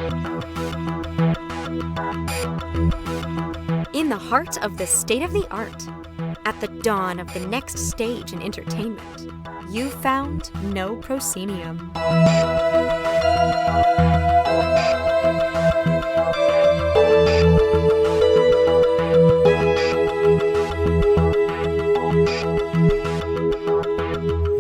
In the heart of the state-of-the-art, at the dawn of the next stage in entertainment, you found no proscenium.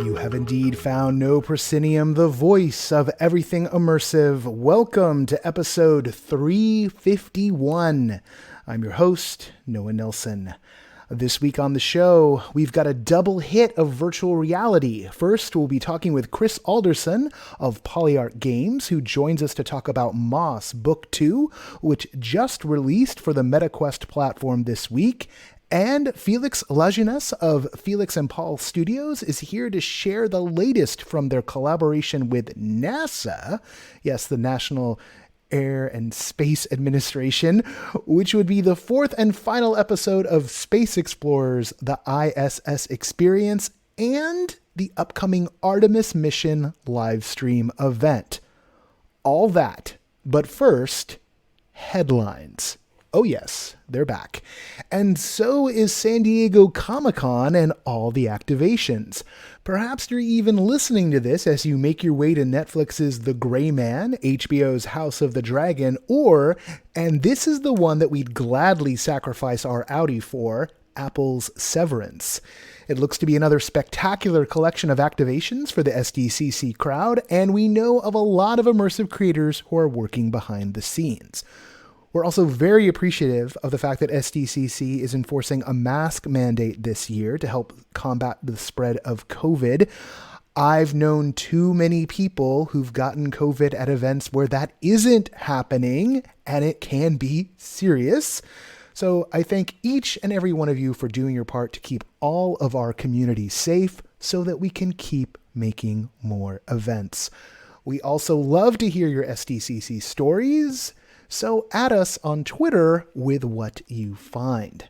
You have indeed found no proscenium, the voice of everything immersive. Welcome to episode 351. I'm your host, Noah Nelson. This week on the show, we've got a double hit of virtual reality. First, we'll be talking with Chris Alderson of Polyarc Games, who joins us to talk about Moss Book 2, which just released for the MetaQuest platform this week. And Félix Lajeunesse of Felix and Paul Studios is here to share the latest from their collaboration with NASA. Yes, the National Air and Space Administration, which would be the fourth and final episode of Space Explorers, the ISS Experience, and the upcoming Artemis mission livestream event. All that, but first, headlines. Oh yes, they're back. And so is San Diego Comic-Con and all the activations. Perhaps you're even listening to this as you make your way to Netflix's The Gray Man, HBO's House of the Dragon, or, and this is the one that we'd gladly sacrifice our Audi for, Apple's Severance. It looks to be another spectacular collection of activations for the SDCC crowd, and we know of a lot of immersive creators who are working behind the scenes. We're also very appreciative of the fact that SDCC is enforcing a mask mandate this year to help combat the spread of COVID. I've known too many people who've gotten COVID at events where that isn't happening, and it can be serious. So I thank each and every one of you for doing your part to keep all of our community safe so that we can keep making more events. We also love to hear your SDCC stories. So add us on Twitter with what you find.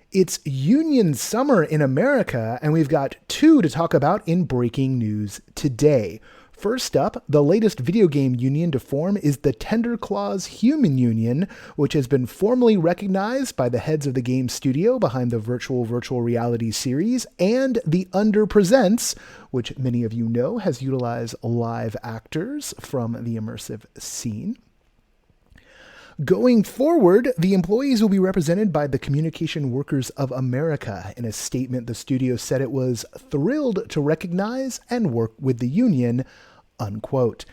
It's union summer in America, and we've got two to talk about in breaking news today. First up, the latest video game union to form is the Tender Claws Human Union, which has been formally recognized by the heads of the game studio behind the virtual reality series, and the Under Presents, which many of you know has utilized live actors from the immersive scene. Going forward, the employees will be represented by the Communication Workers of America. In a statement, the studio said it was thrilled to recognize and work with the union, unquote.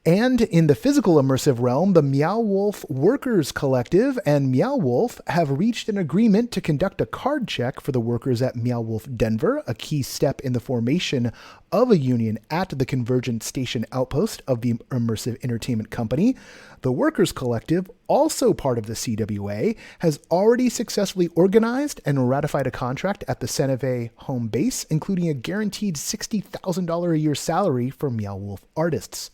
And in the physical immersive realm, the Meow Wolf Workers Collective and Meow Wolf have reached an agreement to conduct a card check for the workers at Meow Wolf Denver, a key step in the formation of a union at the Convergent Station outpost of the Immersive Entertainment Company. The Workers Collective, also part of the CWA, has already successfully organized and ratified a contract at the Santa Fe home base, including a guaranteed $60,000 a year salary for Meow Wolf artists.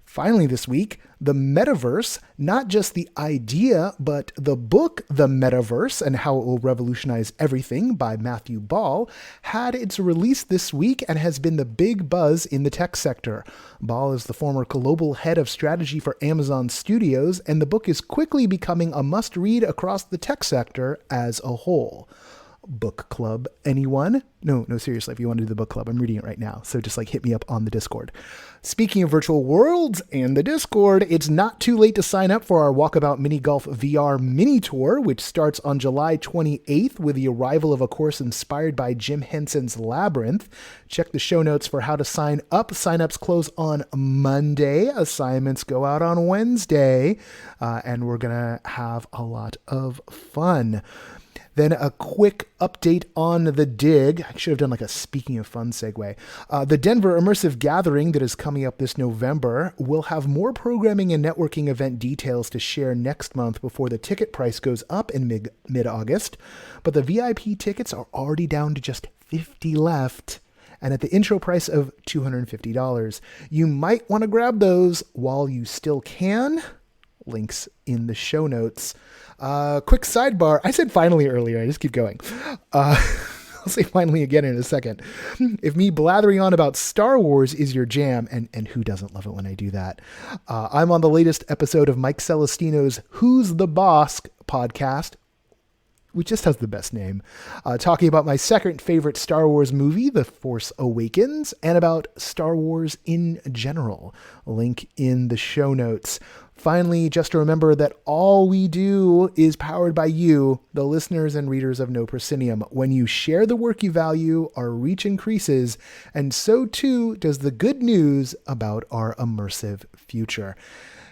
Finally this week, the metaverse, not just the idea, but the book The Metaverse and How It Will Revolutionize Everything by Matthew Ball, had its release this week and has been the big buzz in the tech sector. Ball is the former global head of strategy for Amazon Studios, and the book is quickly becoming a must-read across the tech sector as a whole. Book club, anyone? No, seriously, if you want to do the book club, I'm reading it right now. So just hit me up on the Discord. Speaking of virtual worlds and the Discord, it's not too late to sign up for our Walkabout Mini Golf VR mini tour, which starts on July 28th with the arrival of a course inspired by Jim Henson's Labyrinth. Check the show notes for how to sign up. Signups close on Monday. Assignments go out on Wednesday. And we're going to have a lot of fun. Then a quick update on the dig. I should have done a speaking of fun segue. The Denver Immersive Gathering that is coming up this November will have more programming and networking event details to share next month before the ticket price goes up in mid-August. But the VIP tickets are already down to just 50 left. And at the intro price of $250. You might want to grab those while you still can. Links in the show notes. Quick sidebar. I said finally earlier. I just keep going. I'll say finally again in a second. If me blathering on about Star Wars is your jam, and who doesn't love it when I do that, I'm on the latest episode of Mike Celestino's Who's the Boss podcast, which just has the best name, talking about my second favorite Star Wars movie, The Force Awakens, and about Star Wars in general. Link in the show notes. Finally, just to remember that all we do is powered by you, the listeners and readers of No Proscenium. When you share the work you value, our reach increases, and so too does the good news about our immersive future.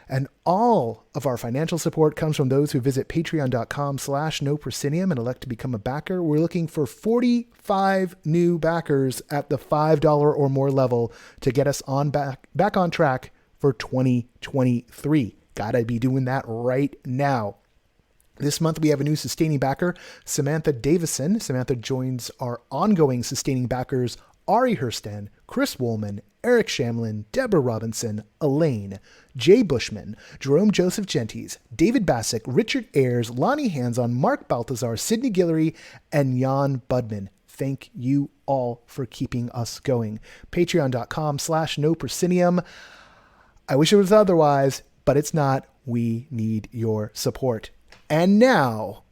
And all of our financial support comes from those who visit patreon.com/noproscenium and elect to become a backer. We're looking for 45 new backers at the $5 or more level to get us back on track for 2023. Gotta be doing that right now. This month, we have a new sustaining backer, Samantha Davison. Samantha joins our ongoing sustaining backers, Ari Hurston, Chris Woolman, Eric Shamlin, Deborah Robinson, Elaine, Jay Bushman, Jerome Joseph Genties, David Bassick, Richard Ayers, Lonnie Hanson, Mark Baltazar, Sidney Guillory, and Jan Budman. Thank you all for keeping us going. Patreon.com/noproscenium. I wish it was otherwise, but it's not. We need your support. And now,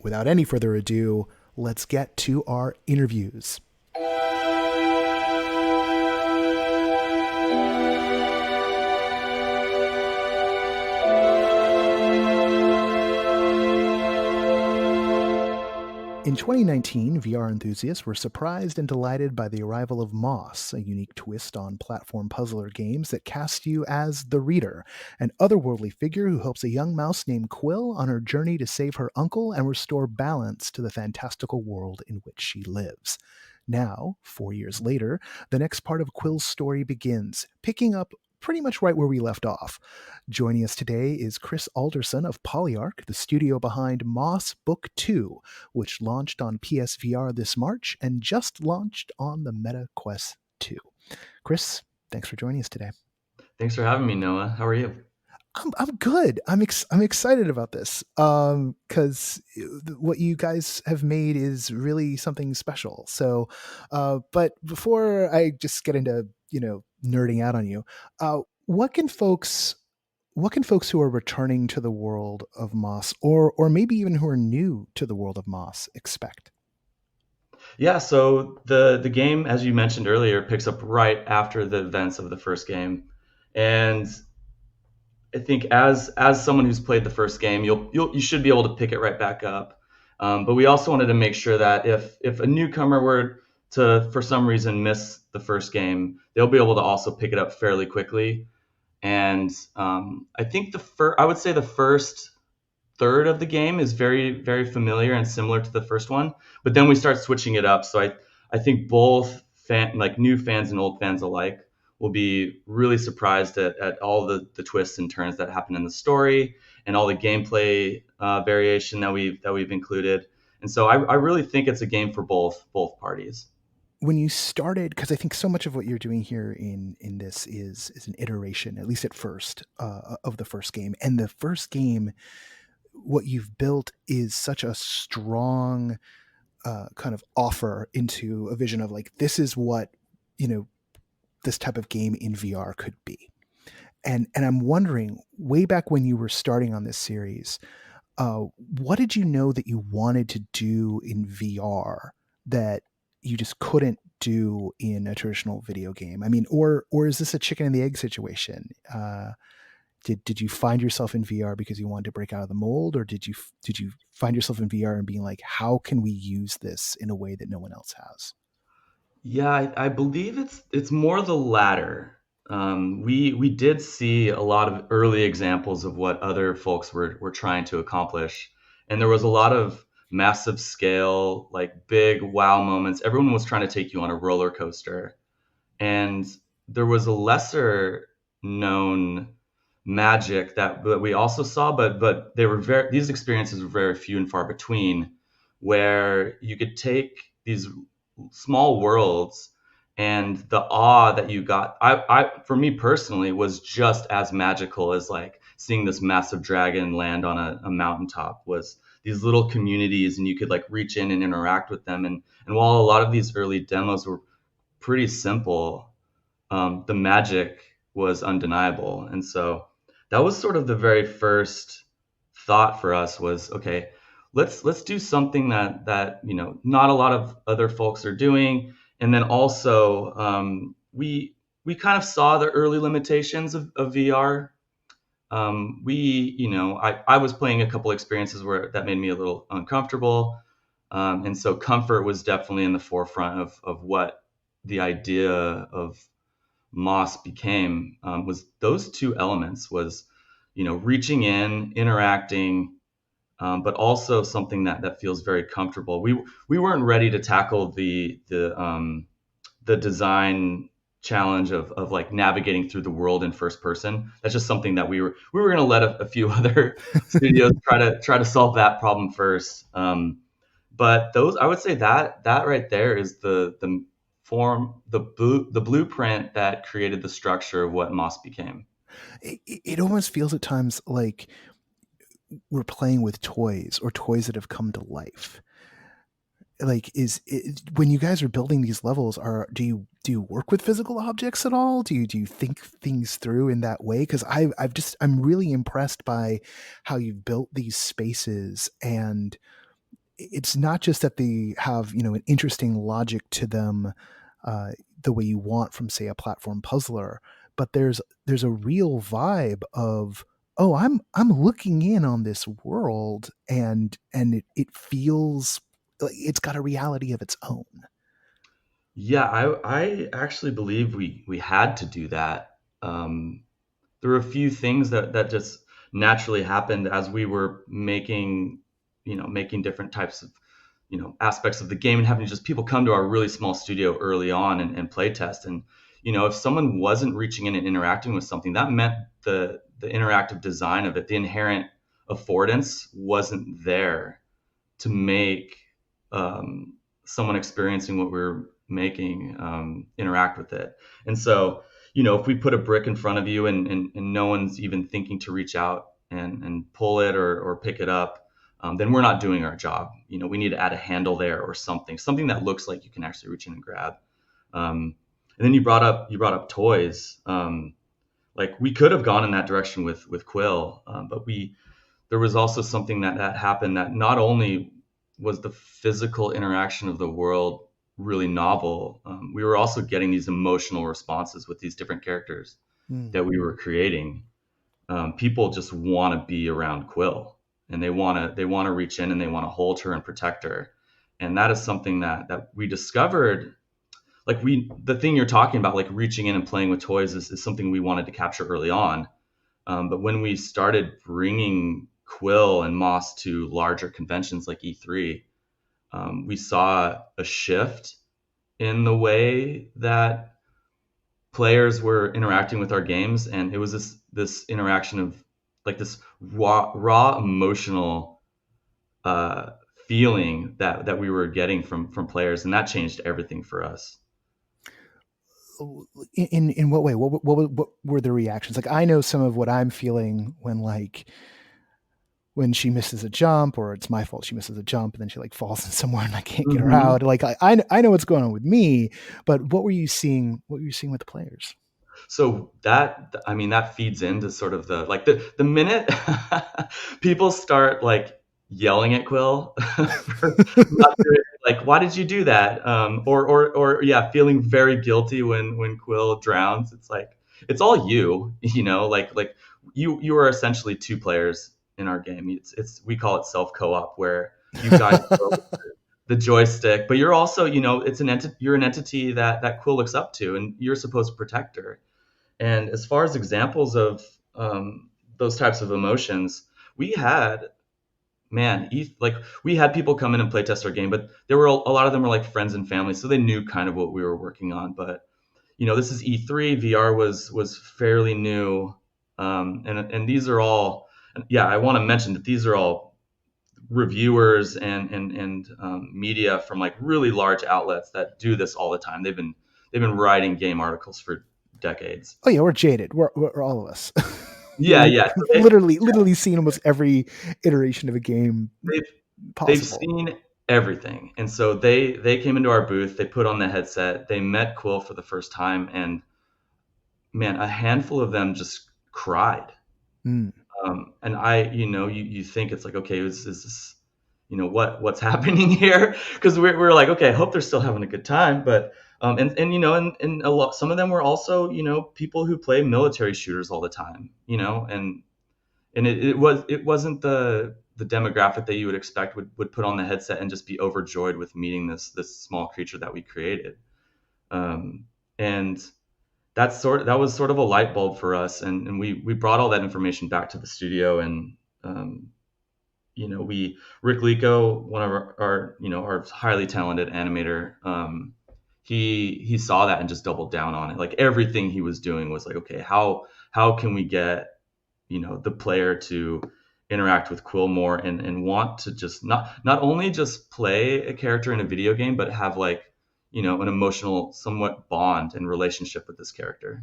without any further ado, let's get to our interviews. In 2019, VR enthusiasts were surprised and delighted by the arrival of Moss, a unique twist on platform puzzler games that cast you as the reader, an otherworldly figure who helps a young mouse named Quill on her journey to save her uncle and restore balance to the fantastical world in which she lives. Now, 4 years later, the next part of Quill's story begins, picking up pretty much right where we left off. Joining us today is Chris Alderson of Polyarc, the studio behind Moss Book 2, which launched on PSVR this March and just launched on the MetaQuest 2. Chris, thanks for joining us today. Thanks for having me, Noah. How are you? I'm good. I'm excited about this because what you guys have made is really something special. So, but before I just get into nerding out on you, what can folks who are returning to the world of Moss, or maybe even who are new to the world of Moss, expect? Yeah, so the game, as you mentioned earlier, picks up right after the events of the first game, and I think as someone who's played the first game, you should be able to pick it right back up. But we also wanted to make sure that if a newcomer were to, for some reason, miss the first game, they'll be able to also pick it up fairly quickly. And I think I would say the first third of the game is very, very familiar and similar to the first one. But then we start switching it up. So I think both new fans and old fans alike will be really surprised at all the twists and turns that happen in the story and all the gameplay variation that we've included. And so I really think it's a game for both parties. When you started, because I think so much of what you're doing here in this is an iteration, at least at first, of the first game. And the first game, what you've built is such a strong kind of offer into a vision of like, this is what, this type of game in VR could be. And I'm wondering, way back when you were starting on this series, what did you know that you wanted to do in VR that you just couldn't do in a traditional video game? I mean, or is this a chicken and the egg situation? Did you find yourself in VR because you wanted to break out of the mold, or did you find yourself in VR and being like, how can we use this in a way that no one else has? Yeah, I believe it's more the latter. We did see a lot of early examples of what other folks were trying to accomplish, and there was a lot of massive scale, like big wow moments. Everyone was trying to take you on a roller coaster, and there was a lesser known magic that we also saw, but these experiences were very few and far between, where you could take these small worlds and the awe that you got. I for me personally was just as magical as like seeing this massive dragon land on a mountaintop. these little communities, and you could like reach in and interact with them. And while a lot of these early demos were pretty simple, the magic was undeniable. And so that was sort of the very first thought for us was, okay, let's do something that not a lot of other folks are doing. And then also we kind of saw the early limitations of VR. I was playing a couple experiences where that made me a little uncomfortable. And so comfort was definitely in the forefront of what the idea of Moss became, was those two elements, was, reaching in, interacting, but also something that feels very comfortable. We weren't ready to tackle the design challenge of like navigating through the world in first person. That's just something that we were going to let a few other studios try to solve that problem first. But I would say that right there is the blueprint that created the structure of what Moss became. It almost feels at times like we're playing with toys, or toys that have come to life. Like, when you guys are building these levels, do you work with physical objects at all? Do you think things through in that way? Because I'm really impressed by how you've built these spaces, and it's not just that they have an interesting logic to them, the way you want from, say, a platform puzzler, but there's a real vibe of, oh, I'm looking in on this world, and it feels like it's got a reality of its own. Yeah, I actually believe we had to do that. There were a few things that just naturally happened as we were making different types of aspects of the game, and having just people come to our really small studio early on and play test. And if someone wasn't reaching in and interacting with something, that meant the interactive design of it, the inherent affordance wasn't there to make someone experiencing what we're making interact with it. And so if we put a brick in front of you and no one's even thinking to reach out and pull it or pick it up, then we're not doing our job. We need to add a handle there or something that looks like you can actually reach in and grab. And then you brought up toys. Like, we could have gone in that direction with Quill, but there was also something that happened, that not only was the physical interaction of the world really novel, we were also getting these emotional responses with these different characters that we were creating. People just want to be around Quill, and they want to reach in and they want to hold her and protect her. And that is something that we discovered. Like, the thing you're talking about, like reaching in and playing with toys, is something we wanted to capture early on. But when we started bringing Quill and Moss to larger conventions like E3, we saw a shift in the way that players were interacting with our games. And it was this interaction of like this raw emotional feeling that we were getting from players. And that changed everything for us. In what way? What were the reactions? Like, I know some of what I'm feeling when she misses a jump, or it's my fault she misses a jump and then she like falls in somewhere and I can't get her out. Like, I know what's going on with me, but what were you seeing with the players? So that feeds into sort of the minute people start like yelling at Quill for not doing, like, why did you do that? Or feeling very guilty when Quill drowns. It's like, it's all you like you are essentially two players in our game. We call it self co-op, where you guys the joystick, but you're also, you're an entity that Quill looks up to, and you're supposed to protect her. And as far as examples of those types of emotions, we had people come in and play test our game, but there were a lot of them were like friends and family, so they knew kind of what we were working on. But this is E3. VR was fairly new, and these are all. I want to mention that these are all reviewers and media from like really large outlets that do this all the time. They've been writing game articles for decades. Oh yeah, we're jaded. We're all of us. Yeah, We've yeah. So literally seen almost every iteration of a game they've they've possible. seen everything, and so they came into our booth. They put on the headset. They met Quill for the first time, and man, a handful of them just cried. Mm. And you think it's like, okay, is this, what's happening here? Because we're like, okay, I hope they're still having a good time. But and a lot, some of them were also, people who play military shooters all the time, and it wasn't the demographic that you would expect would put on the headset and just be overjoyed with meeting this small creature that we created. And that was sort of a light bulb for us, and we brought all that information back to the studio, and um, we Rick Lico, one of our highly talented animator, he saw that and just doubled down on it. Like everything he was doing was like, okay, how can we get the player to interact with Quill more, and want to just not only just play a character in a video game, but have like an emotional somewhat bond and relationship with this character.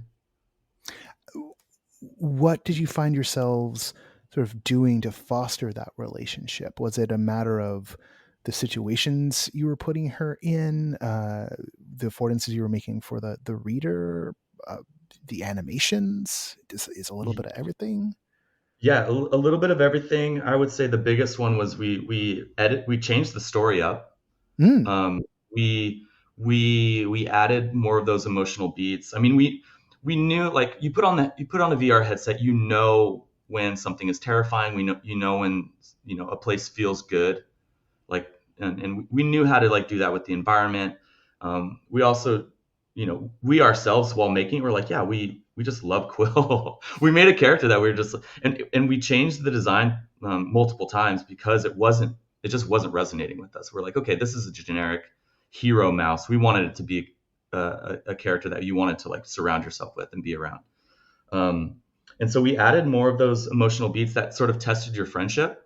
What did you find yourselves sort of doing to foster that relationship? Was it a matter of the situations you were putting her in, the affordances you were making for the reader, uh, the animations? Is a little bit of everything? Yeah, a little bit of everything. I would say the biggest one was we changed the story up. Mm. Um, we added more of those emotional beats. I mean, we knew, like, you put on a VR headset, when something is terrifying. When a place feels good, like, and we knew how to like do that with the environment. We also, we ourselves, while making, we're like, yeah, we just love Quill. We made a character that we were just, and we changed the design multiple times because it just wasn't resonating with us. We're like, okay, this is a generic hero mouse. We wanted it to be a character that you wanted to like surround yourself with and be around. And so we added more of those emotional beats that sort of tested your friendship,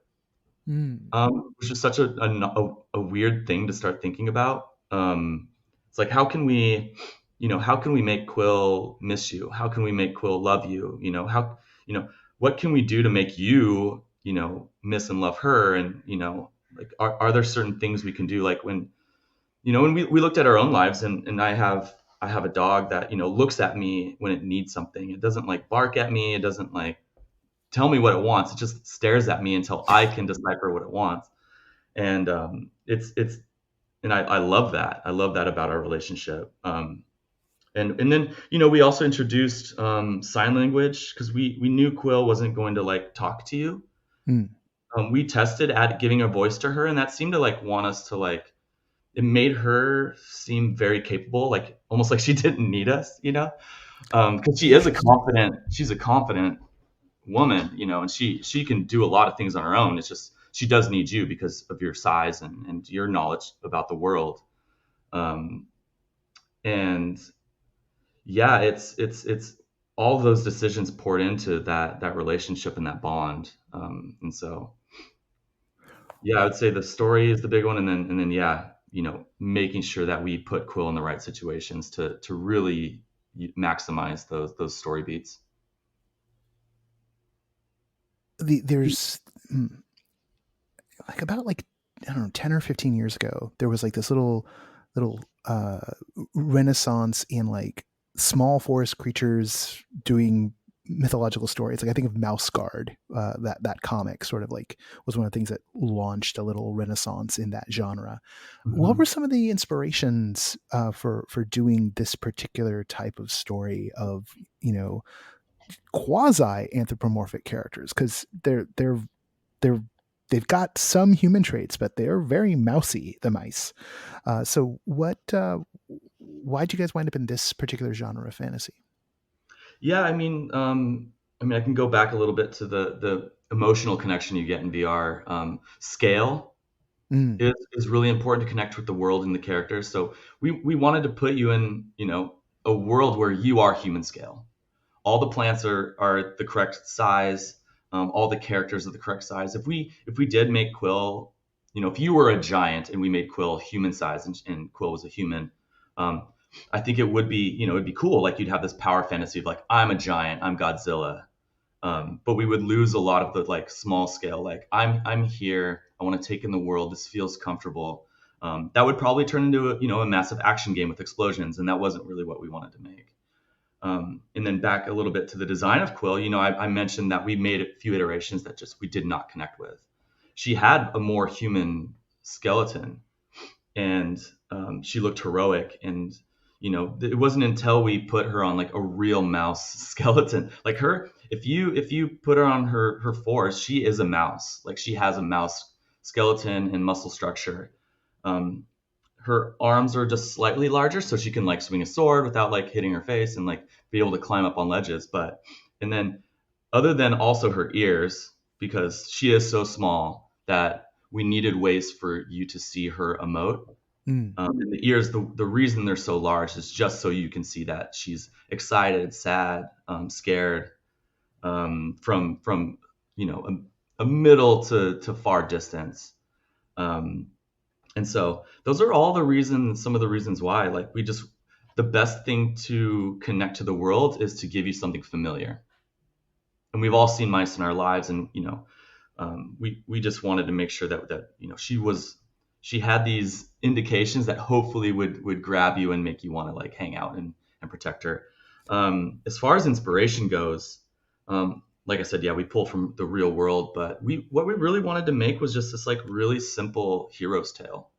Mm. which is such a weird thing to start thinking about. It's like, how can we make Quill miss you? How can we make Quill love you? What can we do to make you, miss and love her? And, like, are there certain things we can do? Like when we looked at our own lives, and I have a dog that, looks at me when it needs something. It doesn't like bark at me. It doesn't like tell me what it wants. It just stares at me until I can decipher what it wants. And and I love that. I love that about our relationship. And then we also introduced sign language, because we knew Quill wasn't going to like talk to you. Mm. We tested at giving a voice to her, and that seemed to like want us to like. It made her seem very capable, like almost like she didn't need us, because she's a confident woman, and she can do a lot of things on her own. It's just she does need you because of your size and your knowledge about the world. And yeah, it's all of those decisions poured into that relationship and that bond. And so yeah, I would say the story is the big one, and then yeah, making sure that we put Quill in the right situations to really maximize those story beats. There's like about like, I don't know, 10 or 15 years ago, there was like this little uh renaissance in like small forest creatures doing mythological stories. Like I think of Mouse Guard, that comic sort of like was one of the things that launched a little renaissance in that genre. What were Mhm. some of the inspirations for doing this particular type of story of, quasi anthropomorphic characters? Because they're they've got some human traits, but they're very mousy, the mice. So what? Why'd you guys wind up in this particular genre of fantasy? Yeah, I can go back a little bit to the emotional connection you get in VR. Scale Mm. is really important to connect with the world and the characters. So we wanted to put you in, a world where you are human scale. All the plants are the correct size. All the characters are the correct size. If we did make Quill, if you were a giant and we made Quill human size, and Quill was a human, um, I think it would be, it'd be cool. Like you'd have this power fantasy of like, I'm a giant, I'm Godzilla. But we would lose a lot of the like small scale, like I'm here, I want to take in the world, this feels comfortable. That would probably turn into a massive action game with explosions, and that wasn't really what we wanted to make. And then back a little bit to the design of Quill, I mentioned that we made a few iterations that just we did not connect with. She had a more human skeleton, and she looked heroic. And it wasn't until we put her on like a real mouse skeleton, like her. If you put her on her force, she is a mouse. Like she has a mouse skeleton and muscle structure. Her arms are just slightly larger, so she can like swing a sword without like hitting her face and like be able to climb up on ledges. And then other than also her ears, because she is so small that we needed ways for you to see her emote. And the ears, the reason they're so large is just so you can see that she's excited, sad, scared, from a middle to far distance. And so those are all some of the reasons why, like the best thing to connect to the world is to give you something familiar. And we've all seen mice in our lives, and we just wanted to make sure that she had these indications that hopefully would grab you and make you want to like hang out and protect her. As far as inspiration goes, like I said, yeah, we pulled from the real world, but what we really wanted to make was just this like really simple hero's tale.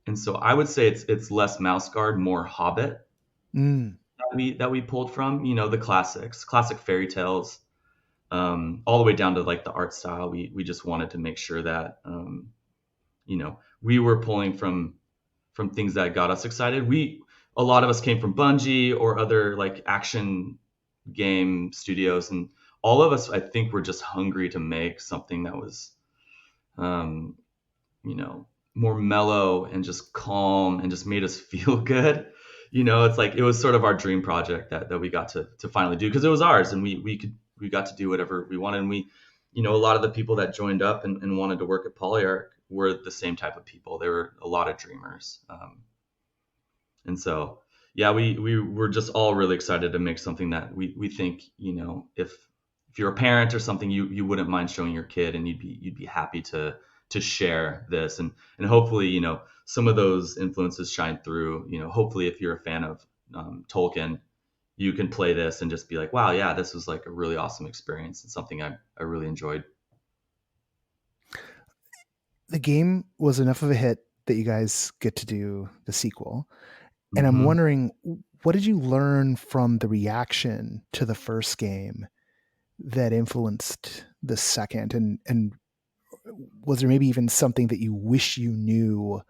And so I would say it's less Mouse Guard, more Hobbit that we pulled from, the classic fairy tales, all the way down to like the art style. We just wanted to make sure that we were pulling from things that got us excited. A lot of us came from Bungie or other like action game studios, and all of us, I think, were just hungry to make something that was, more mellow and just calm and just made us feel good. It's like it was sort of our dream project that we got to finally do, because it was ours, and we got to do whatever we wanted. And a lot of the people that joined up and wanted to work at Polyarc were the same type of people. They were a lot of dreamers. And so, yeah, we were just all really excited to make something that we think, if you're a parent or something, you wouldn't mind showing your kid, and you'd be happy to share this, and hopefully, some of those influences shine through. Hopefully if you're a fan of Tolkien, you can play this and just be like, wow, yeah, this was like a really awesome experience and something I really enjoyed. The game was enough of a hit that you guys get to do the sequel. And I'm wondering, what did you learn from the reaction to the first game that influenced the second? And was there maybe even something that you wish you knew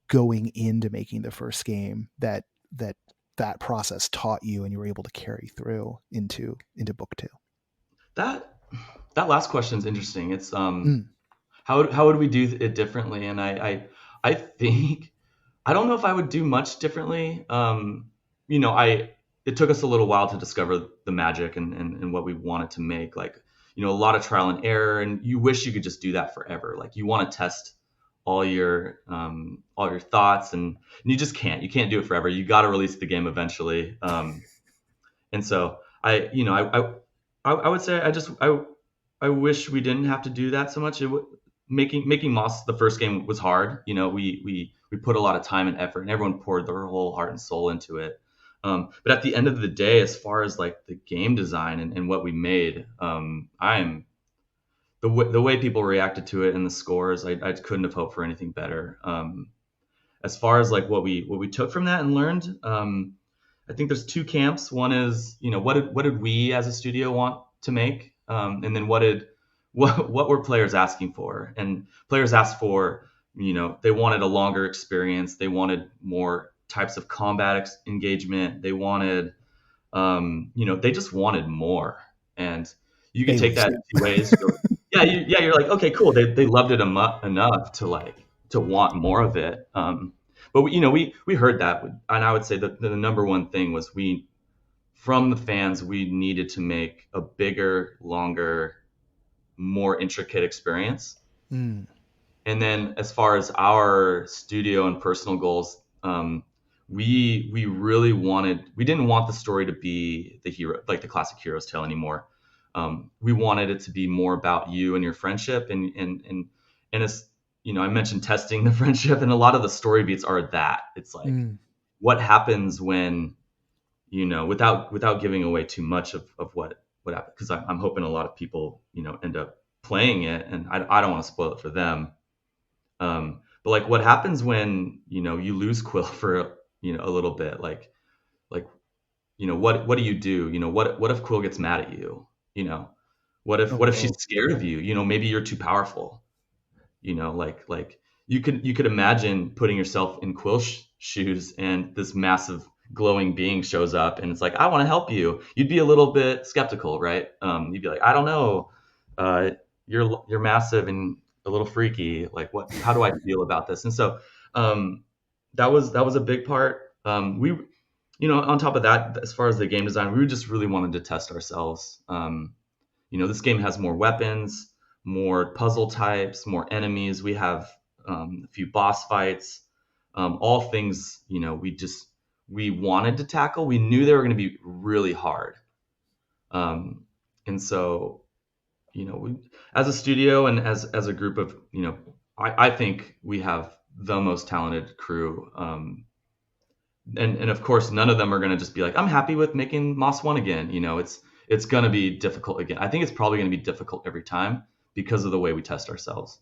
going into making the first game that process taught you and you were able to carry through into book 2? That last question is interesting. It's how would we do it differently? And I think, I don't know if I would do much differently. It took us a little while to discover the magic and what we wanted to make. Like, a lot of trial and error, and you wish you could just do that forever. Like, you want to test all your thoughts, and you just can't. You can't do it forever. You got to release the game eventually. And so I would say I wish we didn't have to do that so much. Making Moss the first game was hard. We put a lot of time and effort, and everyone poured their whole heart and soul into it. But at the end of the day, as far as like the game design and what we made, the way people reacted to it and the scores, I couldn't have hoped for anything better. As far as like what we took from that and learned, I think there's two camps. One is, what did we as a studio want to make, and then what were players asking for? And players asked for, they wanted a longer experience, they wanted more types of combat engagement, they wanted, they just wanted more. And you can take that in two ways. You're like, okay, cool. They loved it enough to want more of it. But we heard that, and I would say that the number one thing was from the fans, we needed to make a bigger, longer, more intricate experience. And then as far as our studio and personal goals, we really we didn't want the story to be the hero, like the classic hero's tale anymore. We wanted it to be more about you and your friendship, and it's, I mentioned testing the friendship, and a lot of the story beats are that. It's like what happens when, without giving away too much of what happened, because I'm hoping a lot of people, end up playing it, and I don't want to spoil it for them. But like, what happens when, you lose Quill for, a little bit, like, what do you do? What if Quill gets mad at you? What if she's scared of you? Maybe you're too powerful. Like you could imagine putting yourself in Quill's shoes, and this massive glowing being shows up, and it's like, I want to help you. You'd be a little bit skeptical, right? You'd be like, I don't know, uh, you're massive and a little freaky. Like, how do I feel about this? And so, that was a big part. We, on top of that, as far as the game design, we just really wanted to test ourselves. This game has more weapons, more puzzle types, more enemies. We have a few boss fights, all things, we wanted to tackle. We knew they were going to be really hard. And so, as a studio and as a group of, I think we have the most talented crew. And of course, none of them are going to just be like, I'm happy with making Moss 1 again. It's going to be difficult again. I think it's probably going to be difficult every time because of the way we test ourselves.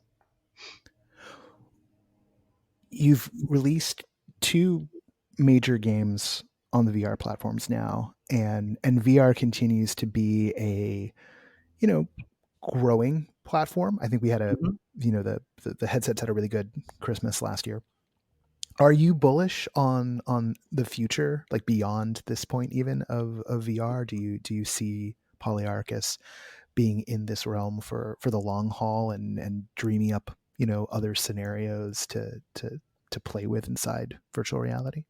You've released 2 major games on the VR platforms now, and VR continues to be a, growing platform. I think we had the headsets had a really good Christmas last year. Are you bullish on the future, like beyond this point even of VR? Do you see Polyarc as being in this realm for the long haul and dreaming up, other scenarios to play with inside virtual reality?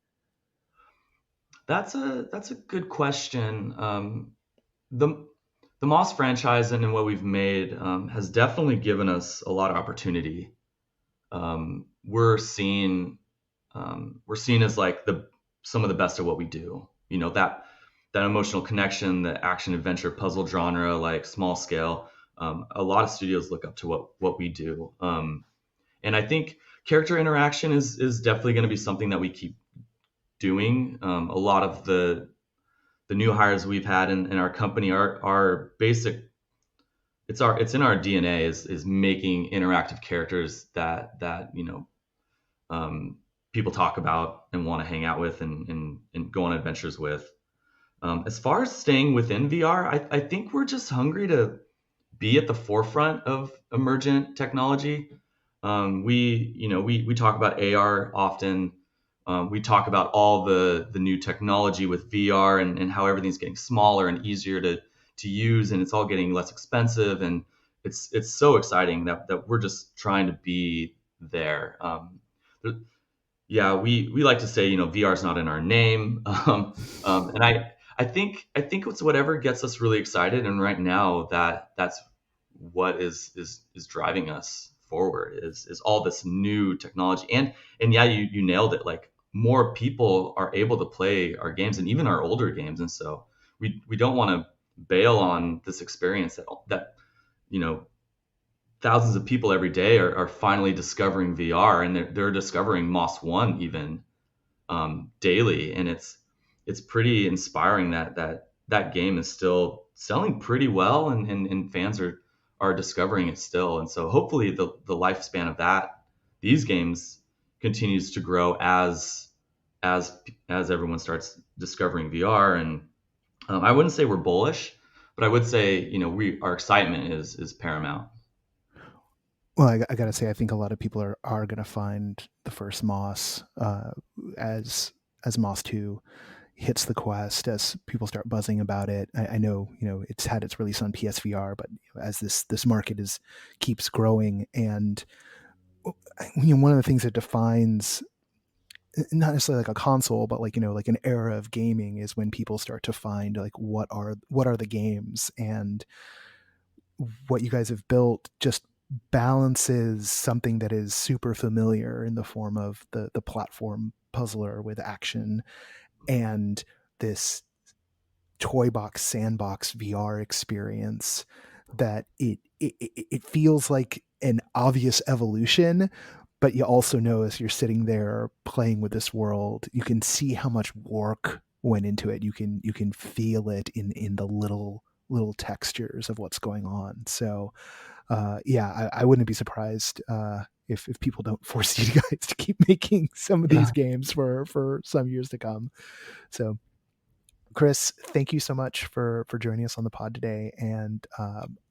That's a good question. The Moss franchise and what we've made has definitely given us a lot of opportunity. We're seen as like some of the best at what we do. That emotional connection, the action adventure puzzle genre, like small scale. A lot of studios look up to what we do. And I think character interaction is definitely going to be something that we keep doing. A lot of the new hires we've had in our company are basic. It's in our DNA is making interactive characters that people talk about and want to hang out with and go on adventures with. As far as staying within VR, I think we're just hungry to be at the forefront of emergent technology. We talk about AR often. We talk about all the new technology with VR and how everything's getting smaller and easier to use, and it's all getting less expensive, and it's so exciting that we're just trying to be there. Yeah, we like to say, VR is not in our name, and I think it's whatever gets us really excited, and right now that's what is driving us forward is all this new technology, and yeah, you nailed it. Like, more people are able to play our games and even our older games, and so we don't want to bail on this experience that thousands of people every day are finally discovering VR, and they're discovering Moss 1 even daily, and it's pretty inspiring that game is still selling pretty well, and fans are discovering it still. And so hopefully the lifespan of these games continues to grow as everyone starts discovering VR. And I wouldn't say we're bullish, but I would say, our excitement is paramount. Well, I gotta say, I think a lot of people are gonna find the first Moss as Moss 2 hits the Quest, as people start buzzing about it. I know, it's had its release on PSVR, but as this market keeps growing, and one of the things that defines not necessarily like a console, but like an era of gaming is when people start to find like what are the games, and what you guys have built just balances something that is super familiar in the form of the platform puzzler with action, and this toy box sandbox VR experience that it feels like an obvious evolution, but you also know as you're sitting there playing with this world, you can see how much work went into it. You can feel it in the little textures of what's going on. So yeah, I wouldn't be surprised if people don't force you guys to keep making some of these games for some years to come. So, Chris, thank you so much for joining us on the pod today, and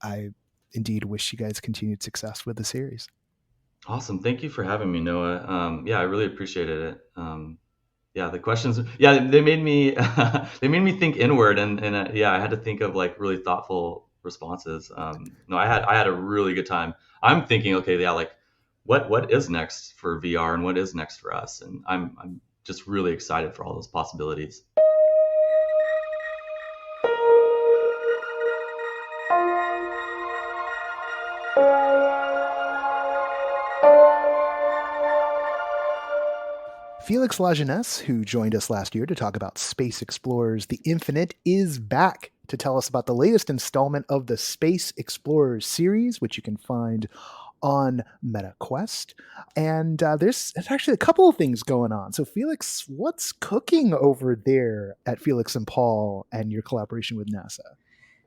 I indeed wish you guys continued success with the series. Awesome. Thank you for having me, Noah. Yeah, I really appreciated it. Yeah, the questions, yeah, they made me they made me think inward, and yeah, I had to think of like really thoughtful responses. No, I had a really good time. I'm thinking, okay, yeah, like what is next for VR and what is next for us, and I'm just really excited for all those possibilities. Félix Lajeunesse, who joined us last year to talk about Space Explorers The Infinite, is back to tell us about the latest installment of the Space Explorers series, which you can find on MetaQuest. And there's actually a couple of things going on. So, Felix, what's cooking over there at Felix and Paul and your collaboration with NASA?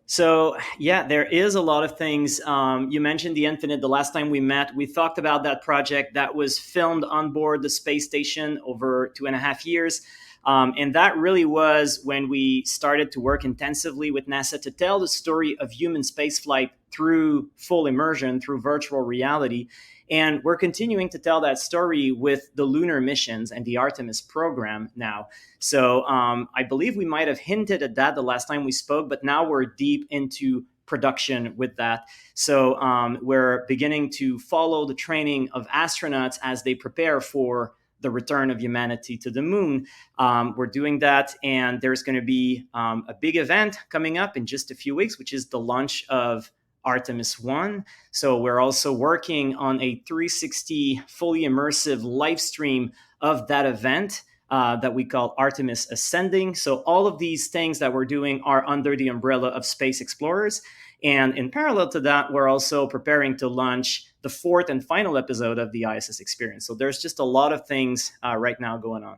So, yeah, there is a lot of things. You mentioned The Infinite. The last time we met, we talked about that project that was filmed on board the space station over 2.5 years. And that really was when we started to work intensively with NASA to tell the story of human spaceflight through full immersion, through virtual reality. And we're continuing to tell that story with the lunar missions and the Artemis program now. So I believe we might have hinted at that the last time we spoke, but now we're deep into production with that. So we're beginning to follow the training of astronauts as they prepare for the return of humanity to the moon. We're doing that, and there's going to be a big event coming up in just a few weeks, which is the launch of Artemis 1. So we're also working on a 360 fully immersive live stream of that event that we call Artemis Ascending. So all of these things that we're doing are under the umbrella of Space Explorers. And in parallel to that, we're also preparing to launch the 4th and final episode of the ISS Experience. So there's just a lot of things right now going on.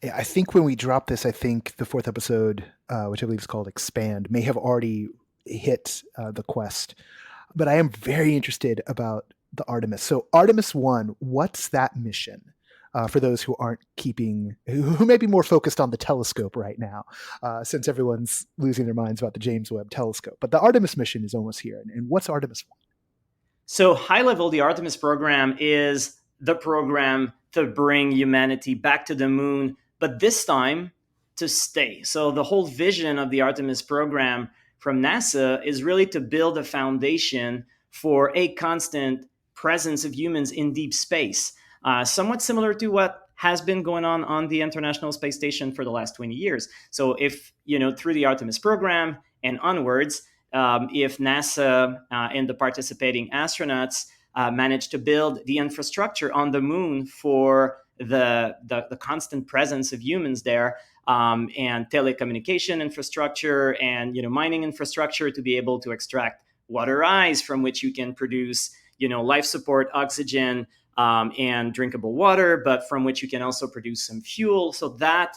Yeah, I think when we drop this, I think the 4th episode, which I believe is called Expand, may have already hit the quest. But I am very interested about the Artemis. So Artemis 1, what's that mission? For those who aren't who may be more focused on the telescope right now, since everyone's losing their minds about the James Webb Telescope. But the Artemis mission is almost here. And what's Artemis 1? So high level, the Artemis program is the program to bring humanity back to the moon, but this time to stay. So the whole vision of the Artemis program from NASA is really to build a foundation for a constant presence of humans in deep space, somewhat similar to what has been going on the International Space Station for the last 20 years. So if, through the Artemis program and onwards, if NASA and the participating astronauts manage to build the infrastructure on the moon for the constant presence of humans there, and telecommunication infrastructure and mining infrastructure to be able to extract water ice from which you can produce life support, oxygen, and drinkable water, but from which you can also produce some fuel. So that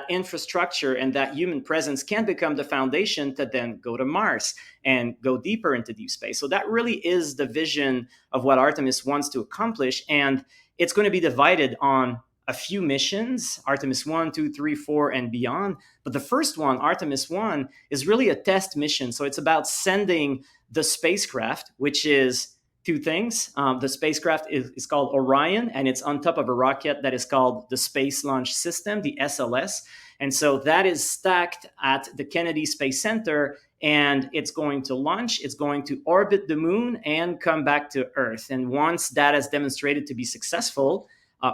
infrastructure and that human presence can become the foundation to then go to Mars and go deeper into deep space. So that really is the vision of what Artemis wants to accomplish. And it's going to be divided on a few missions, Artemis 1, 2, 3, 4, and beyond. But the first one, Artemis 1, is really a test mission. So it's about sending the spacecraft, which is two things. The spacecraft is called Orion, and it's on top of a rocket that is called the Space Launch System, the SLS. And so that is stacked at the Kennedy Space Center, and it's going to launch. It's going to orbit the moon and come back to Earth. And once that is demonstrated to be successful,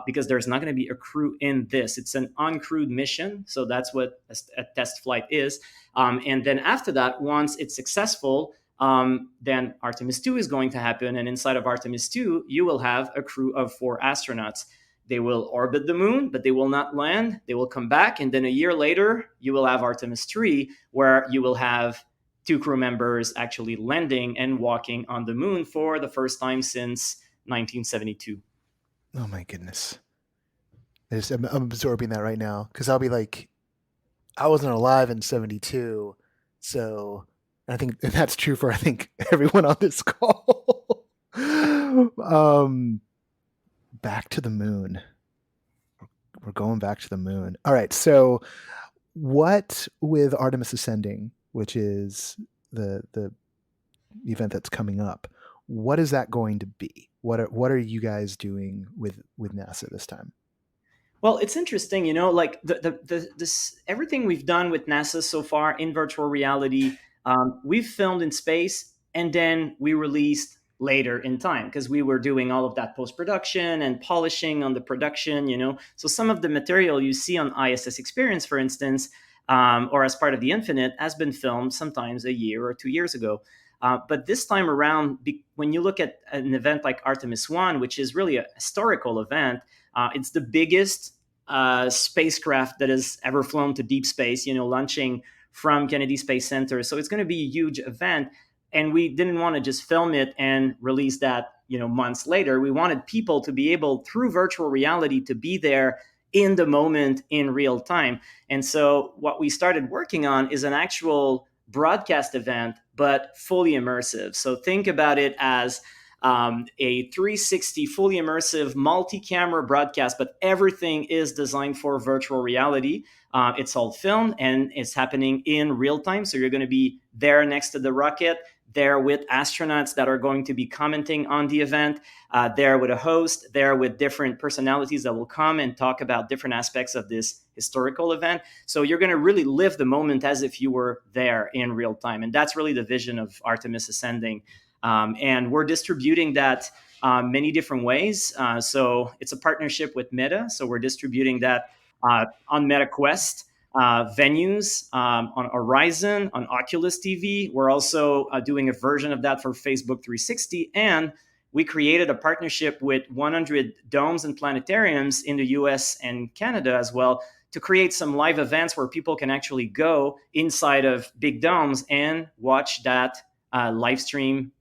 because there's not going to be a crew in this. It's an uncrewed mission. So that's what a test flight is. And then after that, once it's successful, then Artemis 2 is going to happen. And inside of Artemis 2, you will have a crew of 4 astronauts. They will orbit the moon, but they will not land. They will come back. And then a year later, you will have Artemis 3, where you will have 2 crew members actually landing and walking on the moon for the first time since 1972. Oh my goodness. I'm absorbing that right now because I'll be like, I wasn't alive in 72. So I think that's true for, I think, everyone on this call. Back to the moon. We're going back to the moon. All right. So what with Artemis Ascending, which is the event that's coming up, what is that going to be? What are you guys doing with NASA this time? Well, it's interesting, like this everything we've done with NASA so far in virtual reality, we've filmed in space and then we released later in time because we were doing all of that post-production and polishing on the production, So some of the material you see on ISS Experience, for instance, or as part of the Infinite, has been filmed sometimes a year or 2 years ago. But this time around, when you look at an event like Artemis 1, which is really a historical event, it's the biggest spacecraft that has ever flown to deep space, launching from Kennedy Space Center. So it's going to be a huge event. And we didn't want to just film it and release that, months later. We wanted people to be able, through virtual reality, to be there in the moment in real time. And so what we started working on is an actual broadcast event, but fully immersive. So think about it as a 360 fully immersive multi-camera broadcast, but everything is designed for virtual reality. It's all filmed and it's happening in real time. So you're going to be there next to the rocket, there with astronauts that are going to be commenting on the event, there with a host, there with different personalities that will come and talk about different aspects of this historical event. So you're going to really live the moment as if you were there in real time. And that's really the vision of Artemis Ascending. And we're distributing that many different ways. So it's a partnership with Meta. So we're distributing that on MetaQuest venues, on Horizon, on Oculus TV. We're also doing a version of that for Facebook 360. And we created a partnership with 100 domes and planetariums in the US and Canada as well to create some live events where people can actually go inside of big domes and watch that live stream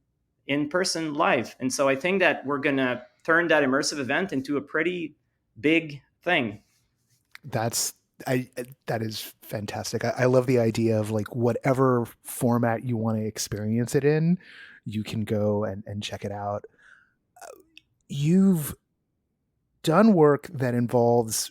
in person live. And so I think that we're going to turn that immersive event into a pretty big thing. That is fantastic. I love the idea of like whatever format you want to experience it in, you can go and check it out. You've done work that involves,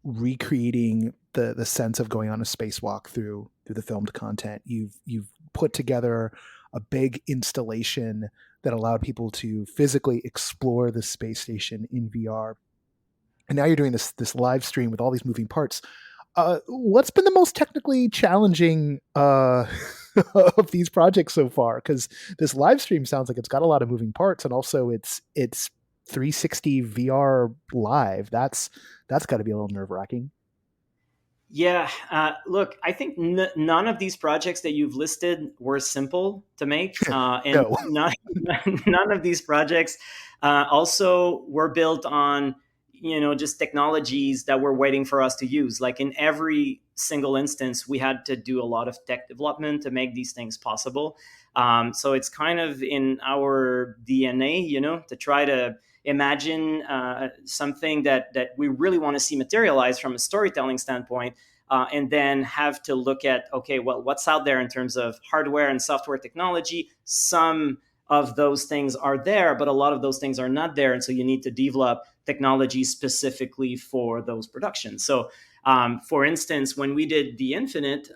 recreating the sense of going on a spacewalk through the filmed content. You've put together a big installation that allowed people to physically explore the space station in VR. And now you're doing this live stream with all these moving parts. What's been the most technically challenging of these projects so far? Because this live stream sounds like it's got a lot of moving parts, and also it's 360 VR live. That's got to be a little nerve-wracking. Yeah, look, I think none of these projects that you've listed were simple to make, and No. none of these projects also were built on just technologies that were waiting for us to use. Like in every single instance, we had to do a lot of tech development to make these things possible. So it's kind of in our DNA, to try to imagine something that we really want to see materialize from a storytelling standpoint, and then have to look at, okay, well, what's out there in terms of hardware and software technology? Some of those things are there, but a lot of those things are not there. And so you need to develop technology specifically for those productions. So for instance, when we did The Infinite,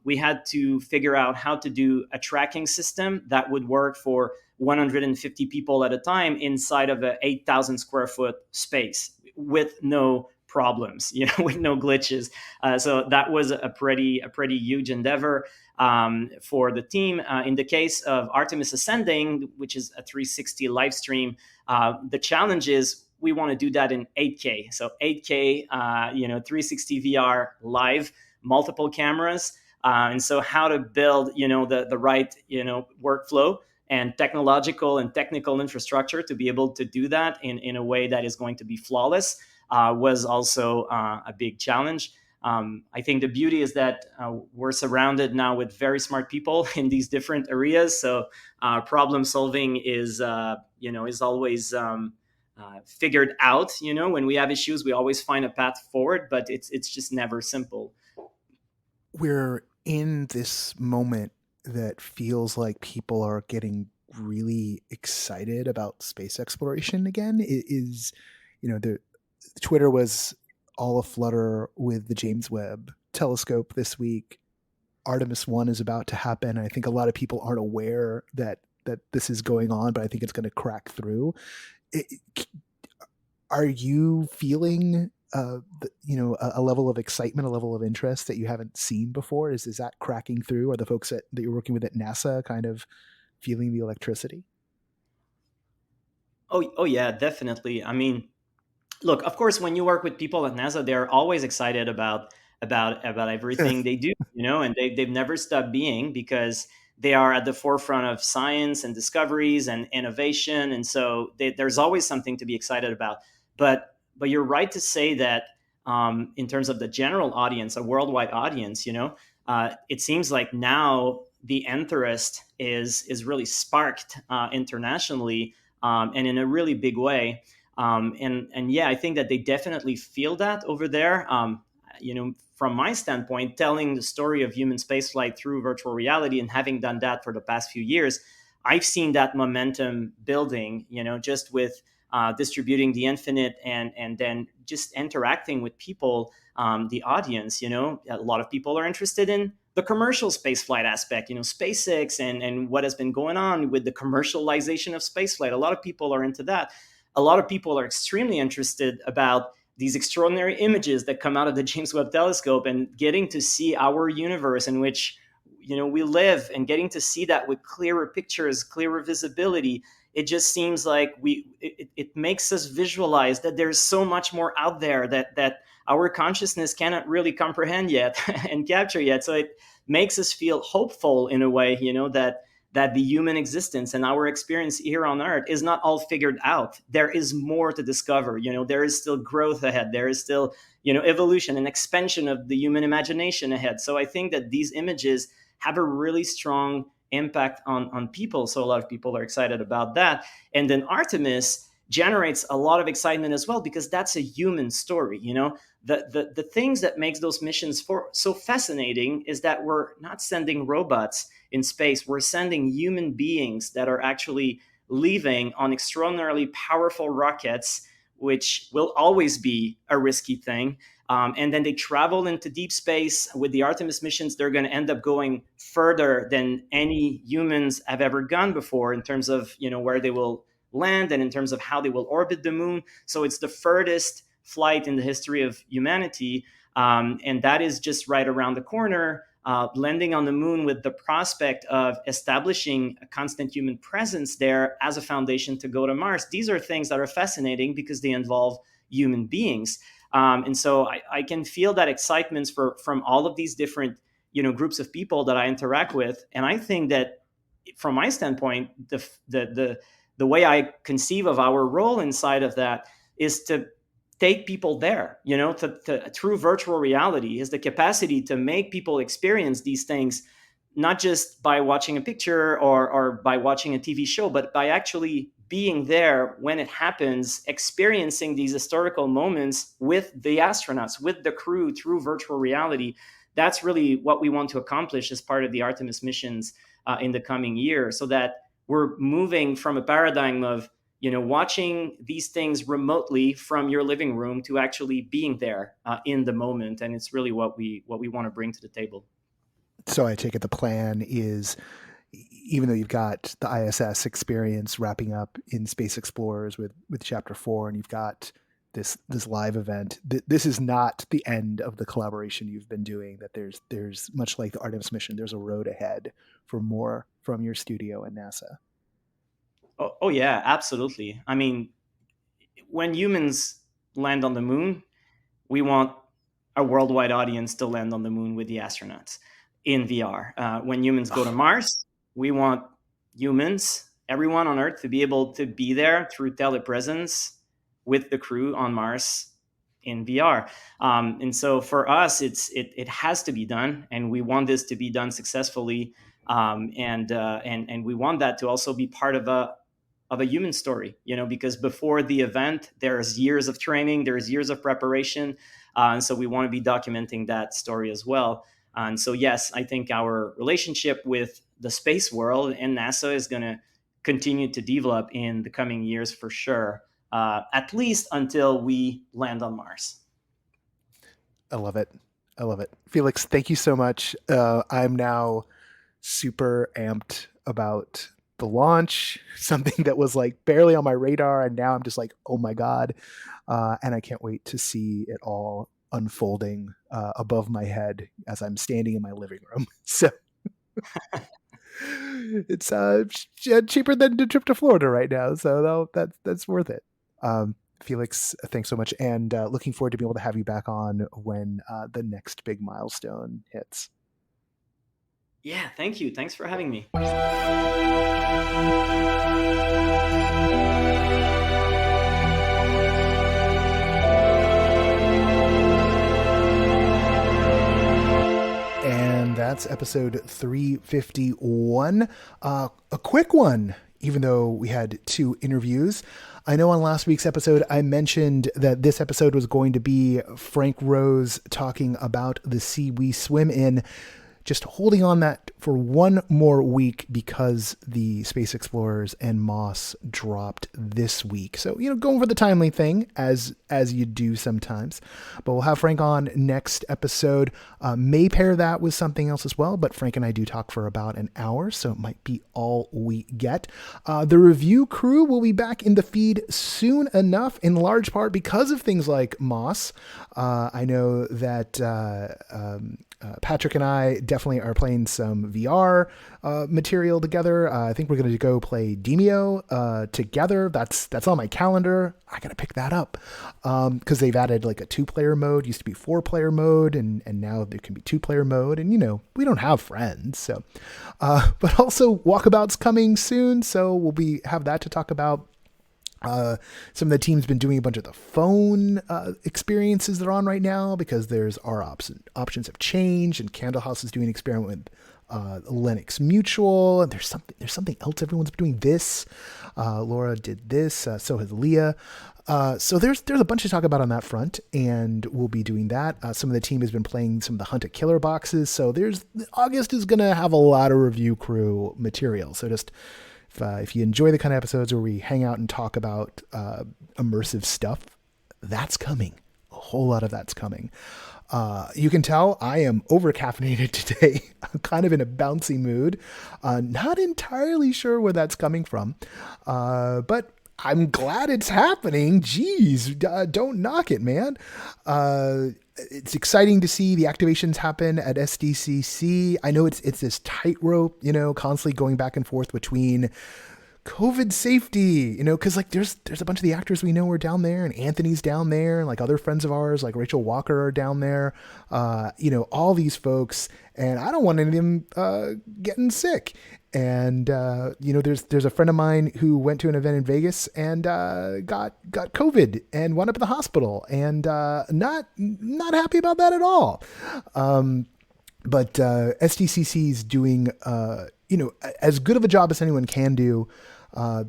we had to figure out how to do a tracking system that would work for 150 people at a time inside of an 8,000 square foot space with no problems, with no glitches. So that was a pretty huge endeavor for the team. In the case of Artemis Ascending, which is a 360 live stream, the challenge is we want to do that in 8K. So 8K, 360 VR live, multiple cameras. And so how to build, the right, workflow and technological and technical infrastructure to be able to do that in a way that is going to be flawless was also a big challenge. I think the beauty is that we're surrounded now with very smart people in these different areas. So problem solving is always figured out. When we have issues, we always find a path forward, but it's just never simple. We're in this moment that feels like people are getting really excited about space exploration again. It is, the Twitter was all aflutter with the James Webb Telescope this week. Artemis 1 is about to happen. I think a lot of people aren't aware that this is going on, but I think it's going to crack through. Are you feeling a level of excitement, a level of interest that you haven't seen before? Is that cracking through? Are the folks that you're working with at NASA kind of feeling the electricity? Oh yeah, definitely. I mean, look, of course, when you work with people at NASA, they're always excited about everything they do, and they've never stopped being, because they are at the forefront of science and discoveries and innovation, and so there's always something to be excited about. But you're right to say that in terms of the general audience, a worldwide audience, it seems like now the interest is really sparked internationally, and in a really big way. And yeah, I think that they definitely feel that over there. From my standpoint, telling the story of human spaceflight through virtual reality and having done that for the past few years, I've seen that momentum building, just with distributing the infinite and then just interacting with people, the audience. A lot of people are interested in the commercial spaceflight aspect, SpaceX and what has been going on with the commercialization of spaceflight. A lot of people are into that. A lot of people are extremely interested about these extraordinary images that come out of the James Webb Telescope and getting to see our universe in which we live, and getting to see that with clearer pictures, clearer visibility. It just seems like it makes us visualize that there's so much more out there that our consciousness cannot really comprehend yet and capture yet. So it makes us feel hopeful in a way, that the human existence and our experience here on Earth is not all figured out. There is more to discover. There is still growth ahead. There is still, evolution and expansion of the human imagination ahead. So I think that these images have a really strong impact on people. So a lot of people are excited about that. And then Artemis generates a lot of excitement as well, because that's a human story. The things that makes those missions so fascinating is that we're not sending robots in space. We're sending human beings that are actually leaving on extraordinarily powerful rockets, which will always be a risky thing. And then they travel into deep space. With the Artemis missions, they're going to end up going further than any humans have ever gone before, in terms of where they will land and in terms of how they will orbit the moon. So it's the furthest flight in the history of humanity, and that is just right around the corner. Landing on the moon with the prospect of establishing a constant human presence there as a foundation to go to Mars. These are things that are fascinating because they involve human beings. And so I can feel that excitement from all of these different, groups of people that I interact with. And I think that from my standpoint, the way I conceive of our role inside of that is to take people there, through virtual reality, is the capacity to make people experience these things, not just by watching a picture or by watching a TV show, but by actually being there when it happens, experiencing these historical moments with the astronauts, with the crew through virtual reality. That's really what we want to accomplish as part of the Artemis missions in the coming year, so that we're moving from a paradigm of watching these things remotely from your living room to actually being there in the moment. And it's really what we want to bring to the table. So I take it the plan is, even though you've got the ISS experience wrapping up in Space Explorers with Chapter 4, and you've got this live event, this is not the end of the collaboration you've been doing. That there's much like the Artemis mission, there's a road ahead for more from your studio and NASA. Oh yeah, absolutely. I mean, when humans land on the moon, we want a worldwide audience to land on the moon with the astronauts in VR. When humans go to Mars, we want humans, everyone on Earth, to be able to be there through telepresence with the crew on Mars in VR. And so for us, it has to be done, and we want this to be done successfully. And we want that to also be part of a human story, because before the event, there's years of training, there's years of preparation. And so we want to be documenting that story as well. And so, yes, I think our relationship with the space world and NASA is going to continue to develop in the coming years for sure, at least until we land on Mars. I love it. I love it. Felix, thank you so much. I'm now super amped about the launch, something that was like barely on my radar. And now I'm just like, oh my God. And I can't wait to see it all unfolding above my head as I'm standing in my living room. So it's cheaper than the trip to Florida right now. So that's worth it. Felix, thanks so much. And looking forward to being able to have you back on when the next big milestone hits. Yeah, thank you. Thanks for having me. And that's episode 351. A quick one, even though we had 2 interviews. I know on last week's episode, I mentioned that this episode was going to be Frank Rose talking about the sea we swim in. Just holding on that for one more week because the Space Explorers and Moss dropped this week. So, going for the timely thing as you do sometimes. But we'll have Frank on next episode. May pair that with something else as well, but Frank and I do talk for about an hour, so it might be all we get. The review crew will be back in the feed soon enough, in large part because of things like Moss. I know that Patrick and I definitely are playing some VR material together. I think we're going to go play Demio together. That's on my calendar. I got to pick that up because they've added like a 2-player mode. Used to be 4-player mode, and now there can be 2-player mode. And we don't have friends, so. But also Walkabout's coming soon, so we'll have that to talk about. Some of the team's been doing a bunch of the phone experiences they're on right now because there's our options have changed, and Candlehouse is doing an experiment with Linux Mutual, and there's something else everyone's doing. This Laura did this, so has Leah. So there's a bunch to talk about on that front, and we'll be doing that. Some of the team has been playing some of the Hunt a Killer boxes, so August is gonna have a lot of review crew material. So just if you enjoy the kind of episodes where we hang out and talk about immersive stuff, that's coming. A whole lot of that's coming. You can tell I am over-caffeinated today. I'm kind of in a bouncy mood. Not entirely sure where that's coming from. But I'm glad it's happening. Jeez, don't knock it, man. It's exciting to see the activations happen at SDCC. I know it's this tightrope, constantly going back and forth between COVID safety, because like there's a bunch of the actors we know are down there, and Anthony's down there, and like other friends of ours like Rachel Walker are down there. All these folks, and I don't want any of them getting sick. And there's a friend of mine who went to an event in Vegas and got COVID and wound up in the hospital, and not happy about that at all. But SDCC is doing as good of a job as anyone can do.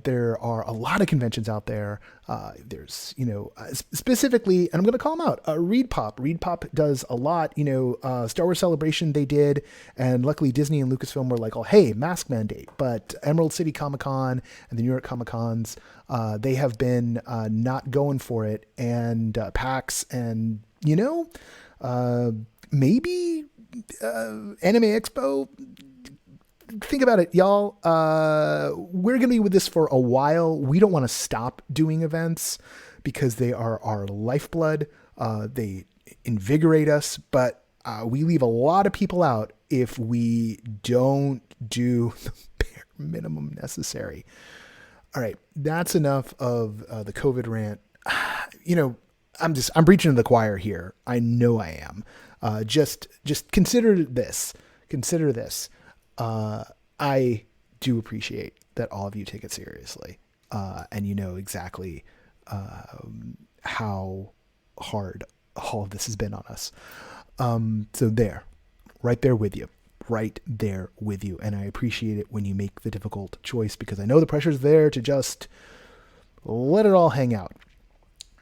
There are a lot of conventions out there. There's, specifically, and I'm going to call them out, ReedPop. ReedPop does a lot, Star Wars Celebration they did, and luckily Disney and Lucasfilm were like, oh, hey, mask mandate. But Emerald City Comic-Con and the New York Comic-Cons, they have been not going for it. And PAX and, maybe Anime Expo. Think about it, y'all. We're going to be with this for a while. We don't want to stop doing events because they are our lifeblood. They invigorate us, but we leave a lot of people out if we don't do the bare minimum necessary. All right, that's enough of the COVID rant. I'm preaching to the choir here. I know I am. Just consider this. I do appreciate that all of you take it seriously, and you know exactly how hard all of this has been on us. So right there with you. Right there with you. And I appreciate it when you make the difficult choice, because I know the pressure's there to just let it all hang out.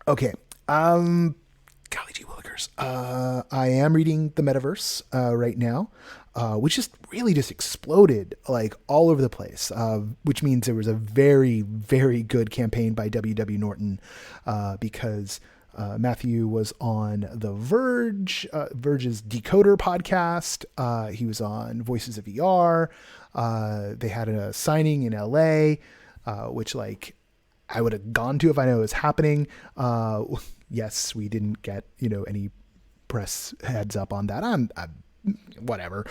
Okay. Golly gee willikers. I am reading The Metaverse right now, which just really just exploded like all over the place, which means there was a very, very good campaign by W.W. Norton, because Matthew was on The Verge, Verge's Decoder podcast. He was on Voices of VR. They had a signing in LA, which like I would have gone to if I know it was happening. Yes, we didn't get, any press heads up on that. I'm whatever.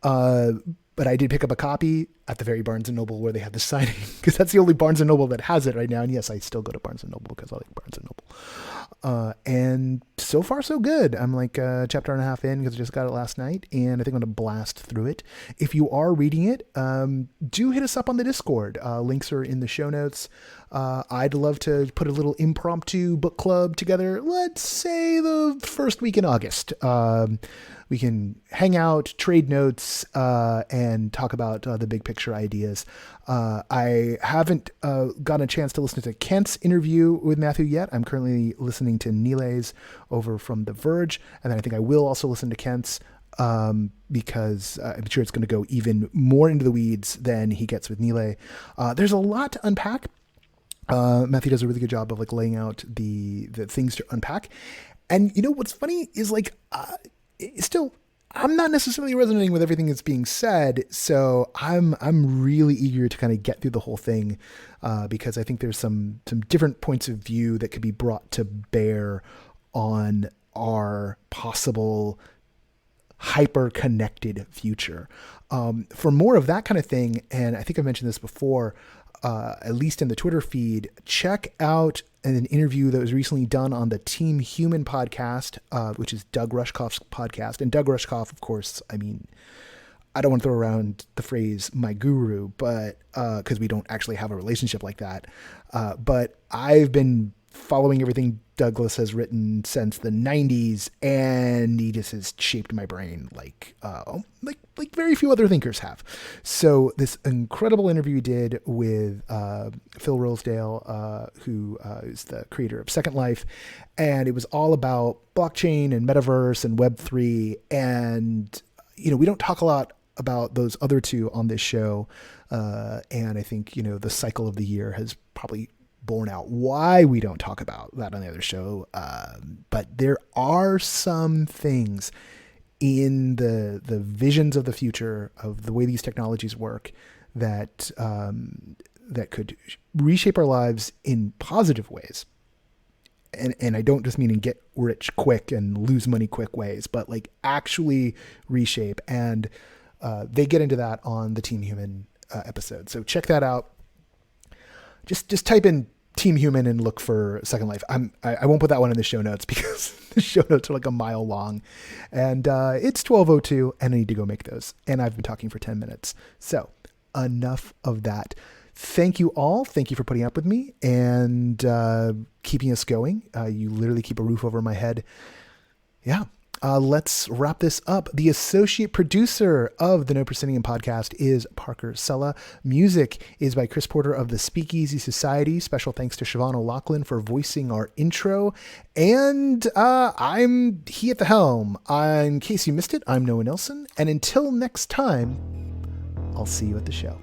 But I did pick up a copy at the very Barnes & Noble where they had the signing, because that's the only Barnes & Noble that has it right now. And yes, I still go to Barnes & Noble because I like Barnes & Noble. And so far, so good. I'm like a chapter and a half in because I just got it last night, and I think I'm going to blast through it. If you are reading it, do hit us up on the Discord. Links are in the show notes. I'd love to put a little impromptu book club together. Let's say the first week in August. We can hang out, trade notes, and talk about the big picture ideas. I haven't gotten a chance to listen to Kent's interview with Matthew yet. I'm currently listening to Nilay's over from The Verge, and then I think I will also listen to Kent's, because I'm sure it's going to go even more into the weeds than he gets with Nilay. There's a lot to unpack. Matthew does a really good job of like laying out the things to unpack. And what's funny is like, still, I'm not necessarily resonating with everything that's being said, so I'm really eager to kind of get through the whole thing, because I think there's some different points of view that could be brought to bear on our possible hyper-connected future. For more of that kind of thing, and I think I mentioned this before, at least in the Twitter feed, check out an interview that was recently done on the Team Human podcast, which is Doug Rushkoff's podcast. And Doug Rushkoff, of course, I mean, I don't want to throw around the phrase my guru, but because we don't actually have a relationship like that. But I've been following everything Douglas has written since the 90s, and he just has shaped my brain like very few other thinkers have. So this incredible interview he did with Phil Rosedale, who is the creator of Second Life, and it was all about blockchain and metaverse and Web3. And we don't talk a lot about those other two on this show, and I think the cycle of the year has probably borne out why we don't talk about that on the other show. But there are some things in the visions of the future of the way these technologies work that could reshape our lives in positive ways. And I don't just mean in get rich quick and lose money quick ways, but like actually reshape. And they get into that on the Team Human episode. So check that out. Just type in Team Human and look for Second Life. I won't put that one in the show notes because the show notes are like a mile long, and it's 12:02 and I need to go make those. And I've been talking for 10 minutes. So enough of that. Thank you all. Thank you for putting up with me and keeping us going. You literally keep a roof over my head. Yeah. Let's wrap this up. The associate producer of the No Proscenium podcast is Parker Sella. Music is by Chris Porter of the Speakeasy Society. Special thanks to Siobhan O'Loughlin for voicing our intro. And I'm he at the helm. In case you missed it, I'm Noah Nelson. And until next time, I'll see you at the show.